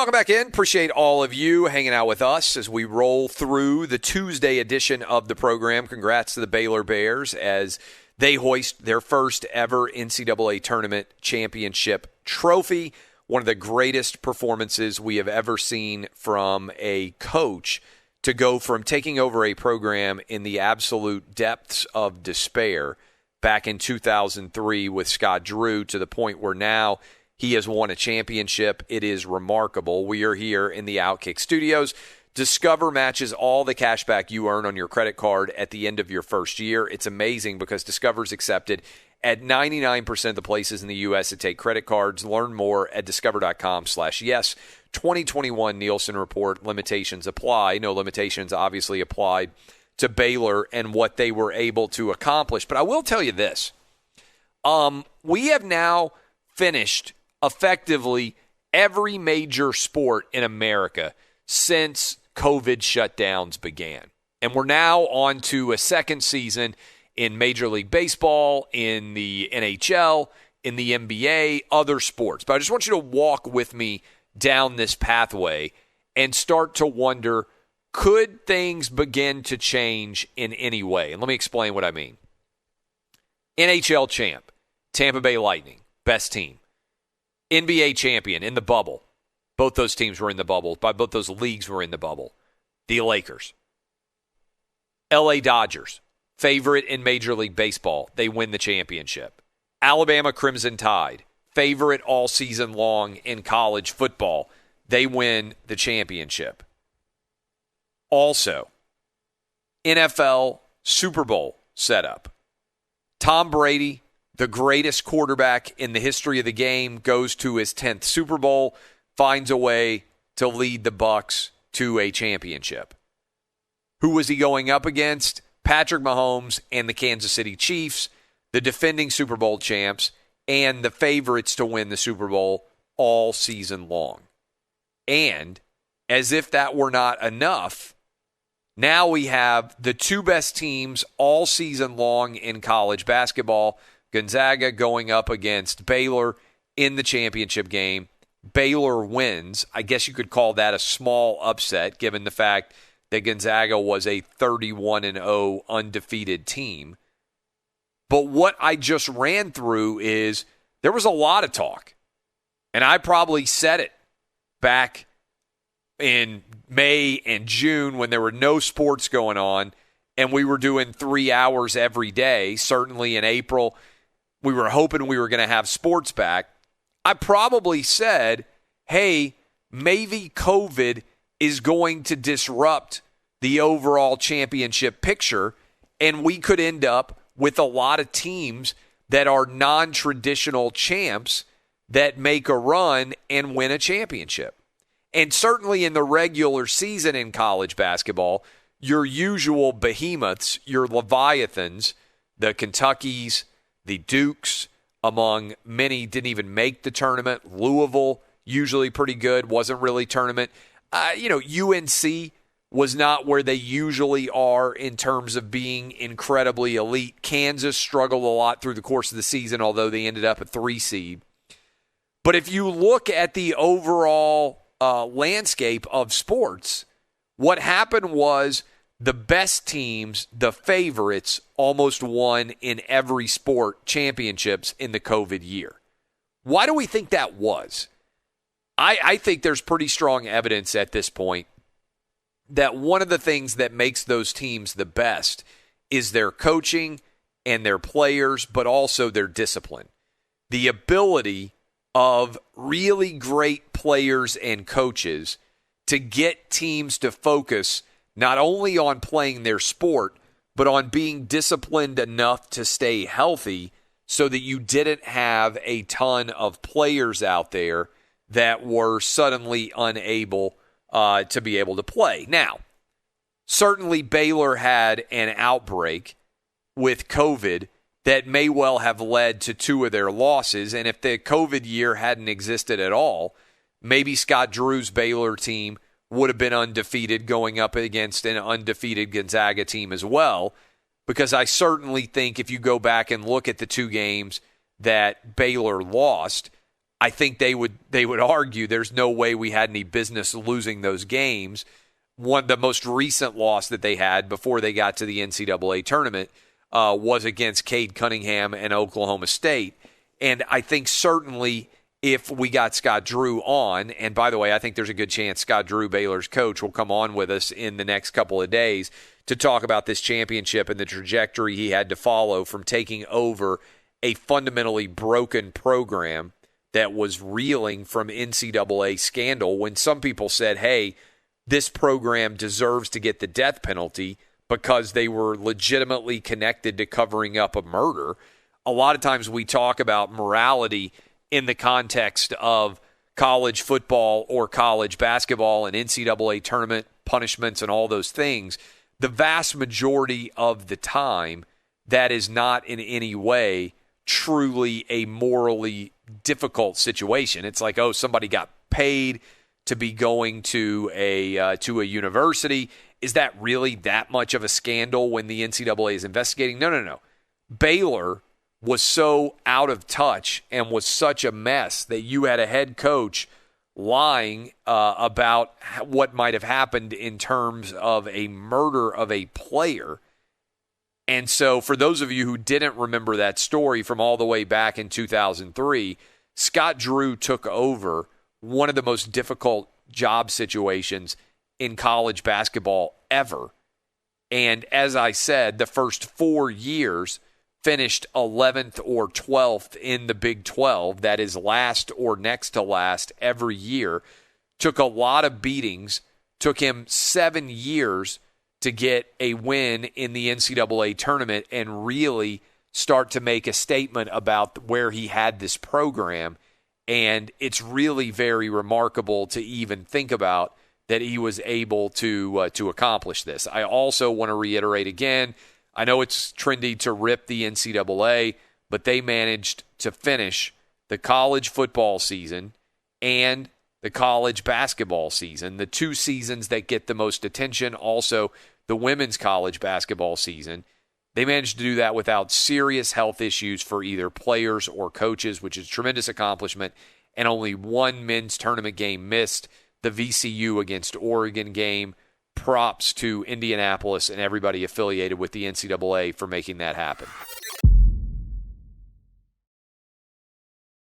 Welcome back in. Appreciate all of you hanging out with us as we roll through the Tuesday edition of the program. Congrats to the Baylor Bears as they hoist their first ever NCAA tournament championship trophy. One of the greatest performances we have ever seen from a coach to go from taking over a program in the absolute depths of despair back in 2003 with Scott Drew to the point where now he has won a championship. It is remarkable. We are here in the OutKick studios. Discover matches all the cash back you earn on your credit card at the end of your first year. It's amazing because Discover's accepted at 99% of the places in the U.S. that take credit cards. Learn more at discover.com/yes. 2021 Nielsen Report. Limitations apply. No limitations obviously applied to Baylor and what they were able to accomplish. But I will tell you this. We have now finished effectively every major sport in America since COVID shutdowns began. And we're now on to a second season in Major League Baseball, in the NHL, in the NBA, other sports. But I just want you to walk with me down this pathway and start to wonder, could things begin to change in any way? And let me explain what I mean. NHL champ, Tampa Bay Lightning, best team. NBA champion in the bubble. Both those teams were in the bubble. Both those leagues were in the bubble. The Lakers. LA Dodgers, favorite in Major League Baseball. They win the championship. Alabama Crimson Tide, favorite all season long in college football. They win the championship. Also, NFL Super Bowl setup. Tom Brady, the greatest quarterback in the history of the game, goes to his 10th Super Bowl, finds a way to lead the Bucs to a championship. Who was he going up against? Patrick Mahomes and the Kansas City Chiefs, the defending Super Bowl champs, and the favorites to win the Super Bowl all season long. And as if that were not enough, now we have the two best teams all season long in college basketball. Gonzaga going up against Baylor in the championship game. Baylor wins. I guess you could call that a small upset given the fact that Gonzaga was a 31-0 undefeated team. But what I just ran through is there was a lot of talk. And I probably said it back in May and June when there were no sports going on and we were doing 3 hours every day. Certainly in April, we were hoping we were going to have sports back. I probably said, hey, maybe COVID is going to disrupt the overall championship picture, and we could end up with a lot of teams that are non-traditional champs that make a run and win a championship. And certainly in the regular season in college basketball, your usual behemoths, your Leviathans, the Kentuckys, the Dukes, among many, didn't even make the tournament. Louisville, usually pretty good, wasn't really tournament. UNC was not where they usually are in terms of being incredibly elite. Kansas struggled a lot through the course of the season, although they ended up a 3 seed. But if you look at the overall landscape of sports, what happened was the best teams, the favorites, almost won in every sport championships in the COVID year. Why do we think that was? I think there's pretty strong evidence at this point that one of the things that makes those teams the best is their coaching and their players, but also their discipline. The ability of really great players and coaches to get teams to focus not only on playing their sport, but on being disciplined enough to stay healthy so that you didn't have a ton of players out there that were suddenly unable to be able to play. Now, certainly Baylor had an outbreak with COVID that may well have led to 2 of their losses, and if the COVID year hadn't existed at all, maybe Scott Drew's Baylor team would have been undefeated going up against an undefeated Gonzaga team as well, because I certainly think if you go back and look at the 2 games that Baylor lost, I think they would argue there's no way we had any business losing those games. The most recent loss that they had before they got to the NCAA tournament was against Cade Cunningham and Oklahoma State. And I think certainly if we got Scott Drew on, and by the way, I think there's a good chance Scott Drew, Baylor's coach, will come on with us in the next couple of days to talk about this championship and the trajectory he had to follow from taking over a fundamentally broken program that was reeling from NCAA scandal when some people said, hey, this program deserves to get the death penalty because they were legitimately connected to covering up a murder. A lot of times we talk about morality in the context of college football or college basketball and NCAA tournament punishments and all those things. The vast majority of the time, that is not in any way truly a morally difficult situation. It's like, oh, somebody got paid to be going to a university. Is that really that much of a scandal when the NCAA is investigating? No. Baylor was so out of touch and was such a mess that you had a head coach lying about what might have happened in terms of a murder of a player. And so for those of you who didn't remember that story from all the way back in 2003, Scott Drew took over one of the most difficult job situations in college basketball ever. And as I said, the first 4 years finished 11th or 12th in the Big 12. That is last or next to last every year. Took a lot of beatings. Took him 7 years to get a win in the NCAA tournament and really start to make a statement about where he had this program. And it's really very remarkable to even think about that he was able to accomplish this. I also want to reiterate again, I know it's trendy to rip the NCAA, but they managed to finish the college football season and the college basketball season, the two seasons that get the most attention, also the women's college basketball season. They managed to do that without serious health issues for either players or coaches, which is a tremendous accomplishment, and only one men's tournament game missed, the VCU against Oregon game. Props to Indianapolis and everybody affiliated with the NCAA for making that happen.